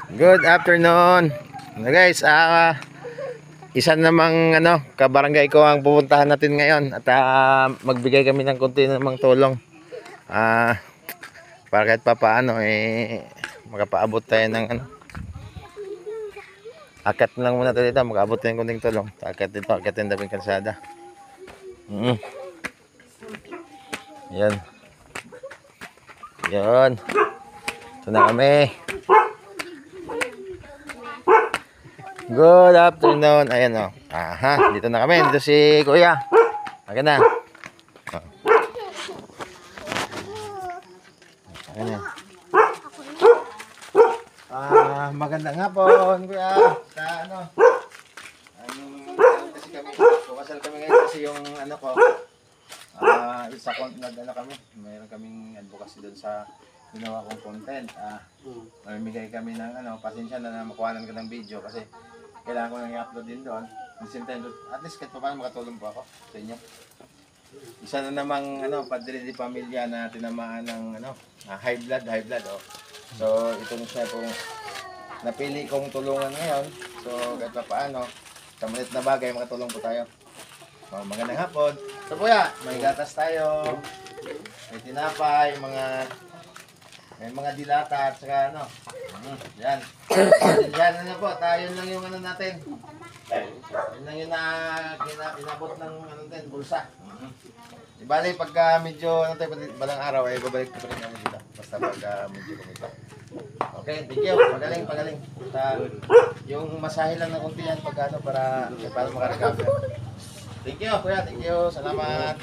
Good afternoon. Ano guys, isa namang kabarangay ko ang pupuntahan natin ngayon at magbigay kami ng konti namang tulong. Para kahit papaano makapaabot tayo ng akat lang muna tayo dito, makaabot tayo ng konting tulong. Akat dito, akat yung daming kalsada. Yan. Yan. Ito na kami. Good afternoon. Ayan o. Aha, dito na kami. Dito si Kuya. Ayan na. Ayan. Magandang hapon, Kuya. Sa kasi kami, pukasal kami ngayon kasi yung ko, isa kami. Mayroon kaming advocacy doon sa ginawa kong content. Mamimigay kami ng pasensya na makuhanan ka ng video kasi kailangan ko nang i-upload din doon. At least kahit pa paano makatulong po ako sa inyo. Isa na namang padre di pamilya na tinamaan ng high blood oh. So itong siya pong napili kong tulungan ngayon. So kahit pa paano sa maliit na bagay makatulong po tayo. So, magandang hapon. So Kuya, may gatas tayo. May tinapay, may mga dilata at saka yan. Yan po, tayo lang yung natin. Yun lang yung inabot ng bulsa. Ibali pagka medyo balang araw ay babalik ko rin kami dito. Basta pagka medyo kumita. Okay, thank you. Pagaling. Yung masahe lang na kunti yan pagka para paano makarecover. Thank you, Kuya. Thank you. Salamat.